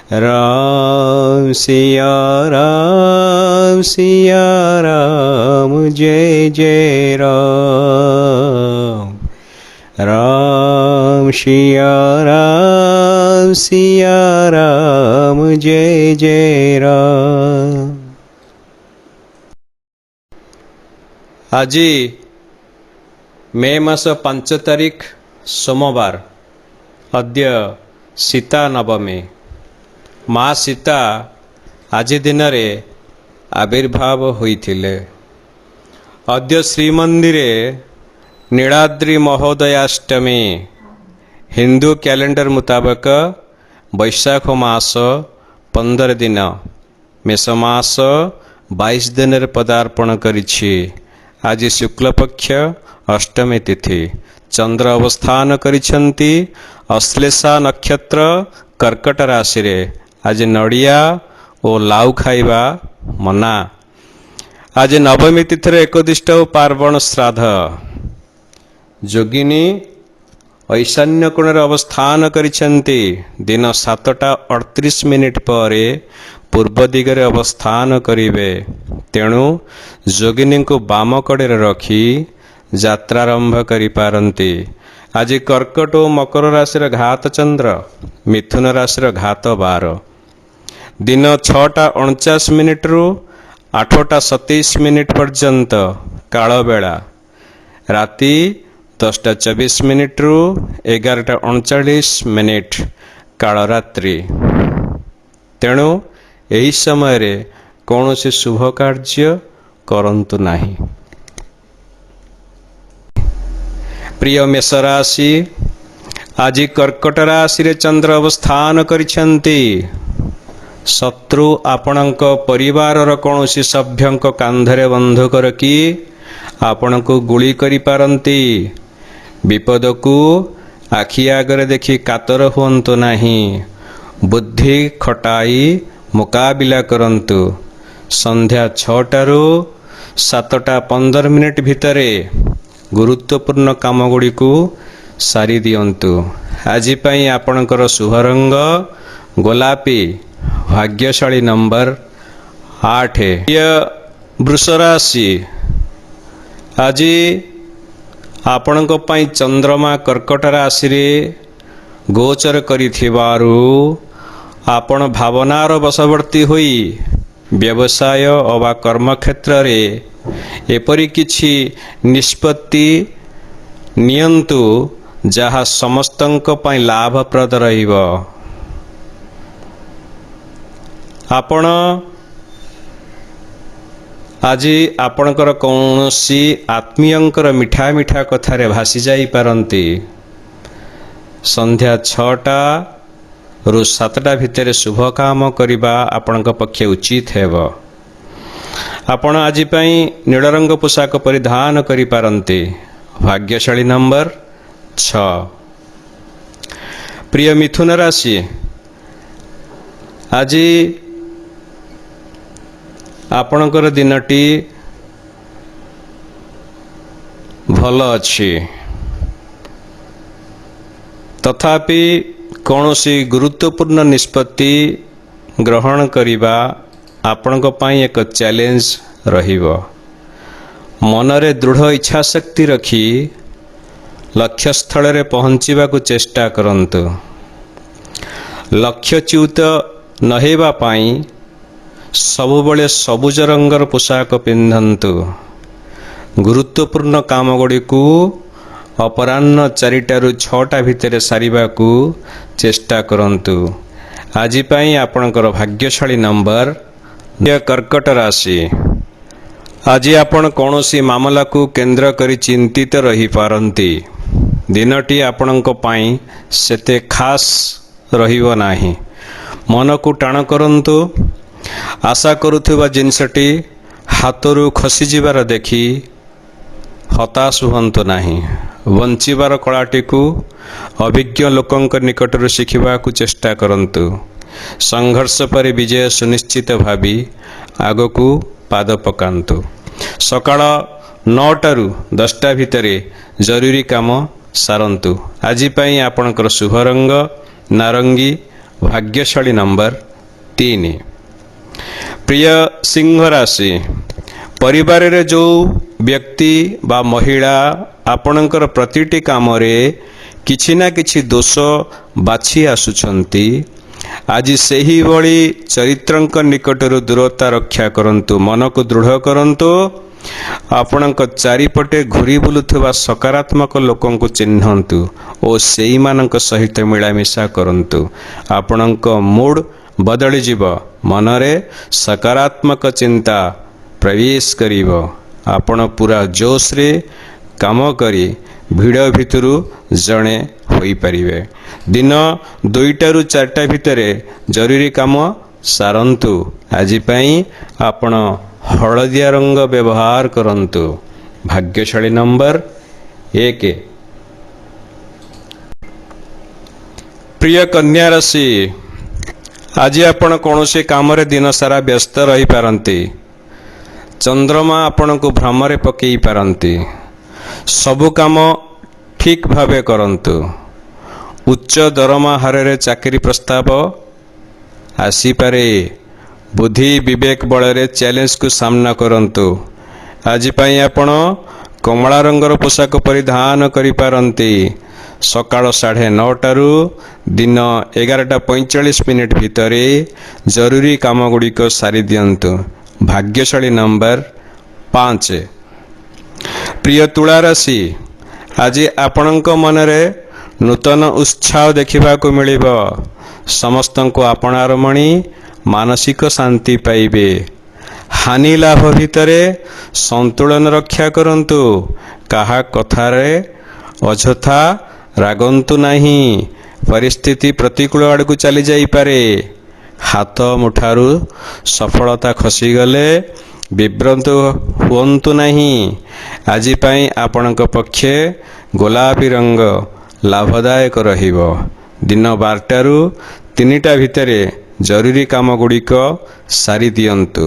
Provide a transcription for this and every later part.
राम सिया राम जय जय राम। राम सिया राम जय जय राम। आज मे मास 5 तारीख सोमवार। अद्य सीता नवमी। माँ सीता आज दिन आविर्भाव होइथिले। अद्य श्रीमंदिरे नीलाद्रि महोदयाष्टमी। हिंदू कैलेंडर मुताबक वैशाख मास 15 दिन, मेष मास 22 दिन पदार्पण करिछि। आज शुक्ल पक्ष अष्टमी तिथि। चंद्र अवस्थान करिछंती अश्लेषा नक्षत्र कर्कट राशि रे। आज नड़िया और लाउ खाइबा मना। आज नवमी तिथि एकदिष्ट और पार्वण श्राद्ध। जोगिनी ऐशान्य कोण अवस्थान करिछंती। दिन 7:38 पर पूर्व दिगरे अवस्थान करिवे। तेणु जोगिनी को बाम कड़े रखी यात्रारंभ करि पारंती। आज कर्कट और मकर राशि घात चंद्र, मिथुन राशि घात 12। दिन 6:49 रु 8:27 पर्यंत काल बेला। राति 10:24 रु 11:39 काल रात्रि। तेणु यही समय कौन से शुभ कार्य करंतु नहीं। प्रिय मेष राशि, आज कर्कट राशि रे चंद्र अवस्थान करिछंती। शत्रु आपणक परिवार कौन सी सभ्यंक कांधरे बंधुक रखी आपणक गुली करि पारंती। विपद को आखि आगरे देखि कातर हुअंतु नहीं। बुद्धि खटाई मुकाबिला करंतु। संध्या 6 रु 7:15 भितरे गुरुत्वपूर्ण काम गुड़ी को सारी दियंतु। आज पई आपणकर शुभ रंग गोलापी। भाग्यशाली नंबर 8। वृष राशि, आज आपणक पई चंद्रमा कर्कट राशि रे गोचर करिथिबारु आपण भावनार वशवर्ती होई व्यवसाय अवा कर्म क्षेत्र रे एपरि किछि निष्पत्ति नियंतु जहा समस्तंक पई लाभप्रद रहिबो। आपण आज आपणकर कौनसी आत्मीयंकर मिठा मिठा कथारे भासी जाई पारंती। संध्या 6टा रु 7टा भितर शुभ काम करिबा आपणक पक्षे उचित हेबो। आपण आज पई नील रंग पोशाक परिधान करि पारंती। भाग्यशाली नंबर 6। प्रिय मिथुन राशि, आज आपणकर दिनटी भल अछि। तथापि कौनसी गुरुत्वपूर्ण निष्पत्ति ग्रहण करिबा आपणक पई एक चैलेंज रहिबो। मनरे दृढ़ इच्छा शक्ति रखी लक्ष्यस्थल रे पहुँचीबा को चेष्टा करंतु। लक्ष्यच्युत न हेबा पई सबुबले सबुज रंगर पोशाक पिंधंतु। गुरुत्वपूर्ण काम गुड़ी को अपराह्न 4टा रु 6टा भितर सारिबा को चेष्टा करंतु। आज पई आपणकर भाग्यशाली नंबर। कर्कट राशि, आज आपण कौनसी मामला को केंद्र करी चिंतित रही पारंती। दिनटी आपणक पई सेते खास रहिबो नाही। मन को टाण करंतु। आशा करुथुबा जिनसटी हाथरू खसी जिबार देखि हताश हुअंतु नाही। बंचिबार कलाटी को अभिज्ञ लोकंक निकटरू शिखिबा को चेष्टा करंतु। संघर्ष पर विजय सुनिश्चित भावी आगकू पाद पकांतु। सकाळ 9टा रु 10टा भितरे जरूरी काम सारंतु। आज पई आपणकर शुभ रंग नारंगी। ଭାଗ୍ୟଶାଳୀ ନମ୍ବର 3। ପ୍ରିୟ ସିଂହ ରାଶି, ପରିବାରରେ ଯେଉଁ ବ୍ୟକ୍ତି ବା ମହିଳା ଆପଣଙ୍କର ପ୍ରତିଟି କାମରେ କିଛି ନା କିଛି ଦୋଷ ବାଛି ଆସୁଛନ୍ତି, ଆଜି ସେହିଭଳି ଚରିତ୍ରଙ୍କ ନିକଟରୁ ଦୂରତା ରକ୍ଷା କରନ୍ତୁ। ମନକୁ ଦୃଢ଼ କରନ୍ତୁ। ଆପଣଙ୍କ ଚାରିପଟେ ଘୁରି ବୁଲୁଥିବା ସକାରାତ୍ମକ ଲୋକଙ୍କୁ ଚିହ୍ନନ୍ତୁ ଓ ସେଇମାନଙ୍କ ସହିତ ମିଳାମିଶା କରନ୍ତୁ। ଆପଣଙ୍କ ମୁଡ୍ ବଦଳିଯିବ। ମନରେ ସକାରାତ୍ମକ ଚିନ୍ତା ପ୍ରବେଶ କରିବ। ଆପଣ ପୁରା ଜୋଶରେ କାମ କରି ଭିଡ଼ ଭିତରୁ ଜଣେ ହୋଇପାରିବେ। ଦିନ 2ଟାରୁ 4ଟା ଭିତରେ ଜରୁରୀ କାମ ସାରନ୍ତୁ। ଆଜି ପାଇଁ ଆପଣ ହଳଦିଆ ରଙ୍ଗ ବ୍ୟବହାର କରନ୍ତୁ। ଭାଗ୍ୟଶାଳୀ ନମ୍ବର 1। ପ୍ରିୟ କନ୍ୟା ରାଶି, ଆଜି ଆପଣ କୌଣସି କାମରେ ଦିନ ସାରା ବ୍ୟସ୍ତ ରହିପାରନ୍ତି। ଚନ୍ଦ୍ରମା ଆପଣଙ୍କୁ ଭ୍ରମରେ ପକାଇ ପାରନ୍ତି। ସବୁ କାମ ଠିକ୍ ଭାବେ କରନ୍ତୁ। ଉଚ୍ଚ ଦରମା ହାରରେ ଚାକିରି ପ୍ରସ୍ତାବ ଆସିପାରେ। ବୁଦ୍ଧି ବିବେକ ବଳରେ ଚ୍ୟାଲେଞ୍ଜକୁ ସାମ୍ନା କରନ୍ତୁ। ଆଜି ପାଇଁ ଆପଣ କମଳା ରଙ୍ଗର ପୋଷାକ ପରିଧାନ କରିପାରନ୍ତି। ସକାଳ 9:30ରୁ ଦିନ 11:45 ଭିତରେ ଜରୁରୀ କାମଗୁଡ଼ିକ ସାରି ଦିଅନ୍ତୁ। ଭାଗ୍ୟଶାଳୀ ନମ୍ବର 5। ପ୍ରିୟ ତୁଳା ରାଶି, ଆଜି ଆପଣଙ୍କ ମନରେ ନୂତନ ଉତ୍ସାହ ଦେଖିବାକୁ ମିଳିବ। ସମସ୍ତଙ୍କୁ ଆପଣାର ମଣି ମାନସିକ ଶାନ୍ତି ପାଇବେ। ହାନି ଲାଭ ଭିତରେ ସନ୍ତୁଳନ ରକ୍ଷା କରନ୍ତୁ। କାହା କଥାରେ ଅଯଥା ରାଗନ୍ତୁ ନାହିଁ। ପରିସ୍ଥିତି ପ୍ରତିକୂଳ ଆଡ଼କୁ ଚାଲି ଯାଇପାରେ। ହାତ ମୁଠାରୁ ସଫଳତା ଖସିଗଲେ ବିବ୍ରତ ହୁଅନ୍ତୁ ନାହିଁ। ଆଜି ପାଇଁ ଆପଣଙ୍କ ପକ୍ଷେ ଗୋଲାପୀ ରଙ୍ଗ ଲାଭଦାୟକ ରହିବ। ଦିନ 12ଟାରୁ 3ଟା ଭିତରେ ଜରୁରୀ କାମଗୁଡ଼ିକ ସାରି ଦିଅନ୍ତୁ।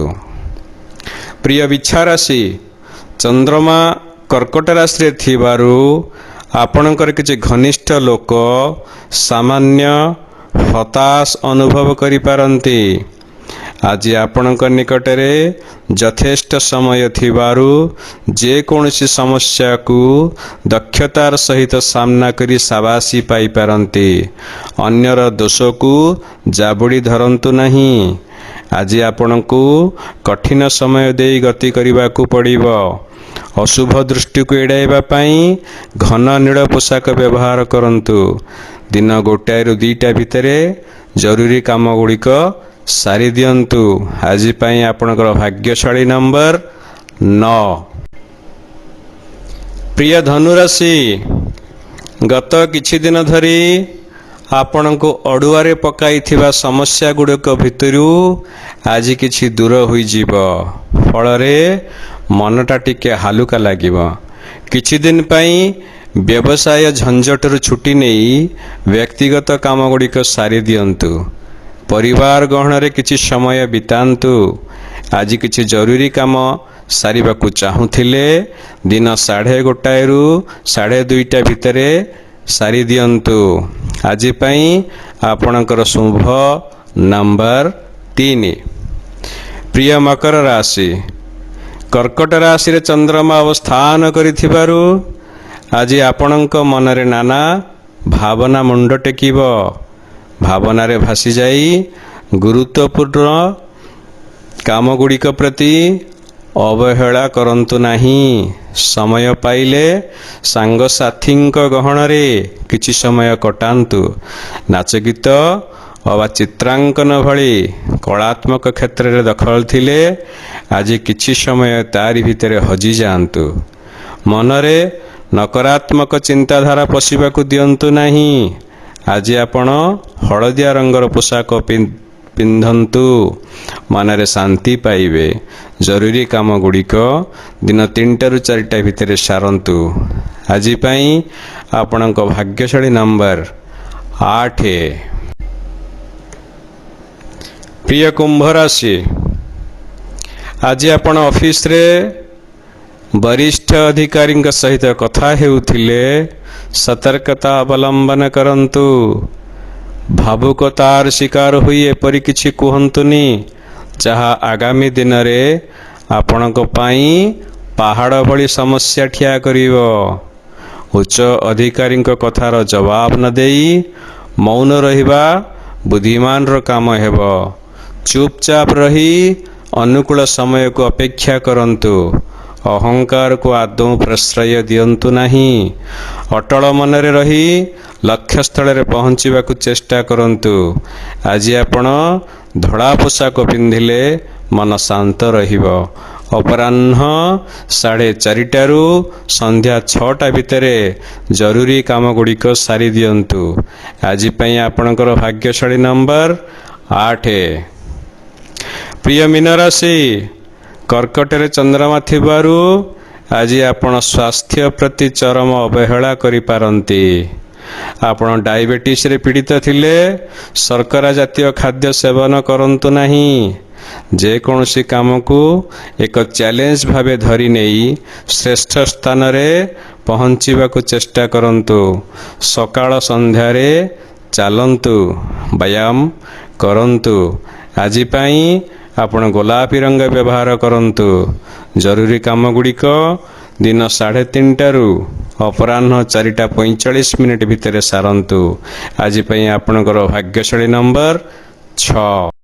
ପ୍ରିୟ ବିଛା ରାଶି, ଚନ୍ଦ୍ରମା କର୍କଟ ରାଶିରେ ଥିବାରୁ ଆପଣଙ୍କର କିଛି ଘନିଷ୍ଠ ଲୋକ ସାମାନ୍ୟ ହତାଶ ଅନୁଭବ କରିପାରନ୍ତି। ଆଜି ଆପଣଙ୍କ ନିକଟରେ ଯଥେଷ୍ଟ ସମୟ ଥିବାରୁ ଯେକୌଣସି ସମସ୍ୟାକୁ ଦକ୍ଷତାର ସହିତ ସାମ୍ନା କରି ସାବାସୀ ପାଇପାରନ୍ତି। ଅନ୍ୟର ଦୋଷକୁ ଜାବୁଡ଼ି ଧରନ୍ତୁ ନାହିଁ। ଆଜି ଆପଣଙ୍କୁ କଠିନ ସମୟ ଦେଇ ଗତି କରିବାକୁ ପଡ଼ିବ। ଅଶୁଭ ଦୃଷ୍ଟିକୁ ଏଡ଼ାଇବା ପାଇଁ ଘନ ନୀଳ ପୋଷାକ ବ୍ୟବହାର କରନ୍ତୁ। ଦିନ 1ଟାରୁ 2ଟା ଭିତରେ ଜରୁରୀ କାମଗୁଡ଼ିକ ସାରି ଦିଅନ୍ତୁ। ଆଜି ପାଇଁ ଆପଣଙ୍କର ଭାଗ୍ୟଶାଳୀ ନମ୍ବର 9। ପ୍ରିୟ ଧନୁରାଶି, ଗତ କିଛି ଦିନ ଧରି ଆପଣଙ୍କୁ ଅଡ଼ୁଆରେ ପକାଇଥିବା ସମସ୍ୟା ଗୁଡ଼ିକ ଭିତରୁ ଆଜି କିଛି ଦୂର ହୋଇଯିବ। ଫଳରେ ମନଟା ଟିକେ ହାଲୁକା ଲାଗିବ। କିଛି ଦିନ ପାଇଁ ବ୍ୟବସାୟ ଝଞ୍ଜଟରୁ ଛୁଟି ନେଇ ବ୍ୟକ୍ତିଗତ କାମଗୁଡ଼ିକ ସାରି ଦିଅନ୍ତୁ। ପରିବାର ଗହଣରେ କିଛି ସମୟ ବିତାନ୍ତୁ। ଆଜି କିଛି ଜରୁରୀ କାମ ସାରିବାକୁ ଚାହୁଁଥିଲେ ଦିନ 1:30ରୁ 2:30 ଭିତରେ ସାରି ଦିଅନ୍ତୁ। ଆଜି ପାଇଁ ଆପଣଙ୍କର ଶୁଭ ନମ୍ବର 3। ପ୍ରିୟ ମକର ରାଶି, କର୍କଟ ରାଶିରେ ଚନ୍ଦ୍ରମା ଅବସ୍ଥାନ କରିଥିବାରୁ ଆଜି ଆପଣଙ୍କ ମନରେ ନାନା ଭାବନା ମୁଣ୍ଡ ଟେକିବ। ଭାବନାରେ ଭାସିଯାଇ ଗୁରୁତ୍ୱପୂର୍ଣ୍ଣ କାମଗୁଡ଼ିକ ପ୍ରତି ଅବହେଳା କରନ୍ତୁ ନାହିଁ। ସମୟ ପାଇଲେ ସାଙ୍ଗସାଥୀଙ୍କ ଗହଣରେ କିଛି ସମୟ କଟାନ୍ତୁ। ନାଚ ଗୀତ ଅବା ଚିତ୍ରାଙ୍କନ ଭଳି କଳାତ୍ମକ କ୍ଷେତ୍ରରେ ଦଖଲ ଥିଲେ ଆଜି କିଛି ସମୟ ତାରି ଭିତରେ ହଜିଯାଆନ୍ତୁ। ମନରେ ନକାରାତ୍ମକ ଚିନ୍ତାଧାରା ପଶିବାକୁ ଦିଅନ୍ତୁ ନାହିଁ। ଆଜି ଆପଣ ହଳଦିଆ ରଙ୍ଗର ପୋଷାକ ପିନ୍ଧନ୍ତୁ। ମନରେ ଶାନ୍ତି ପାଇବେ। ଜରୁରୀ କାମଗୁଡ଼ିକ ଦିନ 3ଟାରୁ 4ଟା ଭିତରେ ସାରନ୍ତୁ। ଆଜି ପାଇଁ ଆପଣଙ୍କ ଭାଗ୍ୟଶାଳୀ ନମ୍ବର 8। ପ୍ରିୟ କୁମ୍ଭ ରାଶି, ଆଜି ଆପଣ ଅଫିସରେ ବରିଷ୍ଠ ଅଧିକାରୀଙ୍କ ସହିତ କଥା ହେଉଥିଲେ ସତର୍କତା ଅବଲମ୍ବନ କରନ୍ତୁ। ଭାବୁକତାର ଶିକାର ହୋଇ ଏପରି କିଛି କୁହନ୍ତୁନି ଯାହା ଆଗାମୀ ଦିନରେ ଆପଣଙ୍କ ପାଇଁ ପାହାଡ଼ ଭଳି ସମସ୍ୟା ଠିଆ କରିବ। ଉଚ୍ଚ ଅଧିକାରୀଙ୍କ କଥାର ଜବାବ ନ ଦେଇ ମୌନ ରହିବା ବୁଦ୍ଧିମାନର କାମ ହେବ। ଚୁପଚାପ ରହି ଅନୁକୂଳ ସମୟକୁ ଅପେକ୍ଷା କରନ୍ତୁ। ଅହଙ୍କାରକୁ ଆଦୌ ପ୍ରଶ୍ରୟ ଦିଅନ୍ତୁ ନାହିଁ। ଅଟଳ ମନରେ ରହି ଲକ୍ଷ୍ୟସ୍ଥଳରେ ପହଞ୍ଚିବାକୁ ଚେଷ୍ଟା କରନ୍ତୁ। ଆଜି ଆପଣ ଧଳା ପୋଷାକ ପିନ୍ଧିଲେ ମନ ଶାନ୍ତ ରହିବ। ଅପରାହ୍ନ 4:30ରୁ ସନ୍ଧ୍ୟା 6ଟା ଭିତରେ ଜରୁରୀ କାମଗୁଡ଼ିକ ସାରି ଦିଅନ୍ତୁ। ଆଜି ପାଇଁ ଆପଣଙ୍କର ଭାଗ୍ୟଶାଳୀ ନମ୍ବର 8। ପ୍ରିୟ ମୀନ ରାଶି, କର୍କଟରେ ଚନ୍ଦ୍ରମା ଥିବାରୁ ଆଜି ଆପଣ ସ୍ୱାସ୍ଥ୍ୟ ପ୍ରତି ଚରମ ଅବହେଳା କରିପାରନ୍ତି। ଆପଣ ଡାଇବେଟିସରେ ପୀଡ଼ିତ ଥିଲେ ଶର୍କରା ଜାତୀୟ ଖାଦ୍ୟ ସେବନ କରନ୍ତୁ ନାହିଁ। ଯେକୌଣସି କାମକୁ ଏକ ଚ୍ୟାଲେଞ୍ଜ ଭାବେ ଧରି ନେଇ ଶ୍ରେଷ୍ଠ ସ୍ଥାନରେ ପହଞ୍ଚିବାକୁ ଚେଷ୍ଟା କରନ୍ତୁ। ସକାଳ ସନ୍ଧ୍ୟାରେ ଚାଲନ୍ତୁ, ବ୍ୟାୟାମ କରନ୍ତୁ। ଆଜି ପାଇଁ ଆପଣ ଗୋଲାପୀ ରଙ୍ଗ ବ୍ୟବହାର କରନ୍ତୁ। ଜରୁରୀ କାମଗୁଡ଼ିକ ଦିନ 3:30ରୁ ଅପରାହ୍ନ 4:45 ଭିତରେ ସାରନ୍ତୁ। ଆଜି ପାଇଁ ଆପଣଙ୍କର ଭାଗ୍ୟଶାଳୀ ନମ୍ବର 6।